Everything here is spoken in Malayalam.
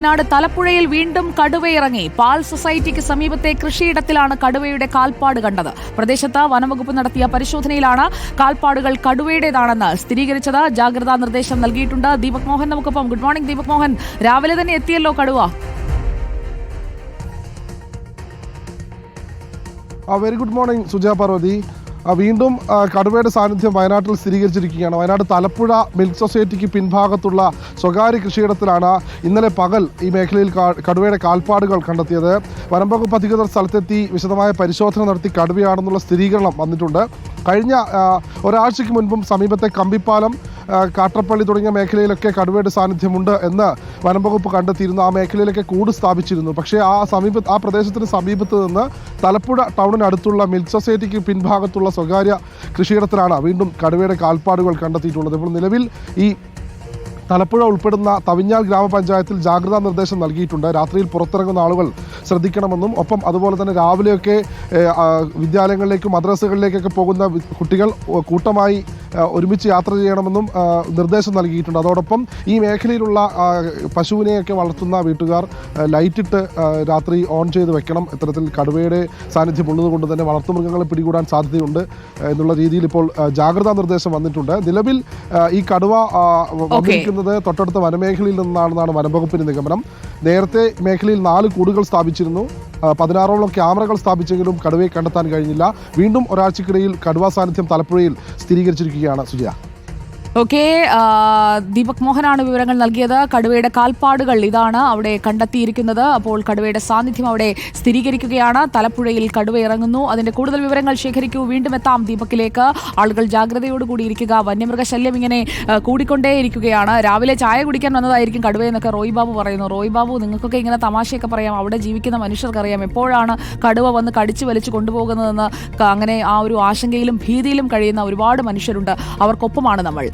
നാട് തലപ്പുഴയിൽ വീണ്ടും കടുവയിറങ്ങി. പാൽ സൊസൈറ്റിക്ക് സമീപത്തെ കൃഷിയിടത്തിലാണ് കടുവയുടെ കാൽപ്പാട് കണ്ടത്. പ്രദേശത്ത് വനംവകുപ്പ് നടത്തിയ പരിശോധനയിലാണ് കാൽപ്പാടുകൾ കടുവയുടേതാണെന്ന് സ്ഥിരീകരിച്ചത്. ജാഗ്രതാ നിർദ്ദേശം നൽകിയിട്ടുണ്ട്. ദീപക് മോഹൻ നമുക്കൊപ്പം. Good morning Deepak Mohan. രാവിലെ തന്നെ എത്തിയല്ലോ കടുവ. Very good morning Sujaya Parvathi. വീണ്ടും കടുവയുടെ സാന്നിധ്യം വയനാട്ടിൽ സ്ഥിരീകരിച്ചിരിക്കുകയാണ്. വയനാട് തലപ്പുഴ മിൽക്ക് സൊസൈറ്റിക്ക് പിൻഭാഗത്തുള്ള സ്വകാര്യ കൃഷിയിടത്തിലാണ് ഇന്നലെ പകൽ ഈ മേഖലയിൽ കടുവയുടെ കാൽപ്പാടുകൾ കണ്ടെത്തിയത്. വനംവകുപ്പ് അധികൃതർ സ്ഥലത്തെത്തി വിശദമായ പരിശോധന നടത്തി കടുവയാണെന്നുള്ള സ്ഥിരീകരണം വന്നിട്ടുണ്ട്. കഴിഞ്ഞ ഒരാഴ്ചയ്ക്ക് മുൻപും സമീപത്തെ കമ്പിപ്പാലം, കാട്ടപ്പള്ളി തുടങ്ങിയ മേഖലയിലൊക്കെ കടുവയുടെ സാന്നിധ്യമുണ്ട് എന്ന് വനംവകുപ്പ് കണ്ടെത്തിയിരുന്നു. ആ മേഖലയിലൊക്കെ കൂട് സ്ഥാപിച്ചിരുന്നു. പക്ഷേ ആ പ്രദേശത്തിന് സമീപത്ത് നിന്ന് തലപ്പുഴ ടൗണിനടുത്തുള്ള മിൽക്ക് സൊസൈറ്റിക്ക് പിൻഭാഗത്തുള്ള സ്വകാര്യ കൃഷിയിടത്തിലാണ് വീണ്ടും കടുവയുടെ കാൽപ്പാടുകൾ കണ്ടെത്തിയിട്ടുള്ളത്. ഇപ്പോൾ നിലവിൽ ഈ തലപ്പുഴ ഉൾപ്പെടുന്ന തവിഞ്ഞാൽ ഗ്രാമപഞ്ചായത്തിൽ ജാഗ്രതാ നിർദ്ദേശം നൽകിയിട്ടുണ്ട്. രാത്രിയിൽ പുറത്തിറങ്ങുന്ന ആളുകൾ ശ്രദ്ധിക്കണമെന്നും ഒപ്പം അതുപോലെ തന്നെ രാവിലെയൊക്കെ വിദ്യാലയങ്ങളിലേക്കും മദ്രസകളിലേക്കൊക്കെ പോകുന്ന കുട്ടികൾ കൂട്ടമായി ഒരുമിച്ച് യാത്ര ചെയ്യണമെന്നും നിർദ്ദേശം നൽകിയിട്ടുണ്ട്. അതോടൊപ്പം ഈ മേഖലയിലുള്ള പശുവിനെയൊക്കെ വളർത്തുന്ന വീട്ടുകാർ ലൈറ്റിട്ട് രാത്രി ഓൺ ചെയ്ത് വെക്കണം. ഇത്തരത്തിൽ കടുവയുടെ സാന്നിധ്യം ഉള്ളതുകൊണ്ട് തന്നെ വളർത്തുമൃഗങ്ങളെ പിടികൂടാൻ സാധ്യതയുണ്ട് എന്നുള്ള രീതിയിൽ ഇപ്പോൾ ജാഗ്രതാ നിർദ്ദേശം വന്നിട്ടുണ്ട്. നിലവിൽ ഈ കടുവ വന്നിരിക്കുന്നത് തൊട്ടടുത്ത വനമേഖലയിൽ നിന്നാണെന്നാണ് വനംവകുപ്പിന്റെ നിഗമനം. നേരത്തെ മേഖലയിൽ 4 കൂടുകൾ സ്ഥാപിച്ചിരുന്നു. 16ഓളം ക്യാമറകൾ സ്ഥാപിച്ചെങ്കിലും കടുവയെ കണ്ടെത്താൻ കഴിഞ്ഞില്ല. വീണ്ടും ഒരാഴ്ചക്കിടയിൽ കടുവ സാന്നിധ്യം തലപ്പുഴയിൽ സ്ഥിരീകരിച്ചിരിക്കുകയാണ് സുജയ. ഓക്കെ, ദീപക് മോഹനാണ് വിവരങ്ങൾ നൽകിയത്. കടുവയുടെ കാൽപ്പാടുകൾ ഇതാണ് അവിടെ കണ്ടെത്തിയിരിക്കുന്നത്. അപ്പോൾ കടുവയുടെ സാന്നിധ്യം അവിടെ സ്ഥിരീകരിക്കുകയാണ്. തലപ്പുഴയിൽ കടുവ ഇറങ്ങുന്നു. അതിന്റെ കൂടുതൽ വിവരങ്ങൾ ശേഖരിക്കൂ. വീണ്ടും എത്താം ദീപക്കിലേക്ക്. ആളുകൾ ജാഗ്രതയോടുകൂടി ഇരിക്കുക. വന്യമൃഗശല്യം ഇങ്ങനെ കൂടിക്കൊണ്ടേയിരിക്കുകയാണ്. രാവിലെ ചായ കുടിക്കാൻ വന്നതായിരിക്കും കടുവയെന്നൊക്കെ റോയ് ബാബു പറയുന്നു. റോയ് ബാബു, നിങ്ങൾക്കൊക്കെ ഇങ്ങനെ തമാശയൊക്കെ പറയാം. അവിടെ ജീവിക്കുന്ന മനുഷ്യർക്കറിയാം എപ്പോഴാണ് കടുവ വന്ന് കടിച്ചു വലിച്ചു കൊണ്ടുപോകുന്നതെന്ന്. അങ്ങനെ ആ ഒരു ആശങ്കയിലും ഭീതിയിലും കഴിയുന്ന ഒരുപാട് മനുഷ്യരുണ്ട്. അവർക്കൊപ്പമാണ് നമ്മൾ.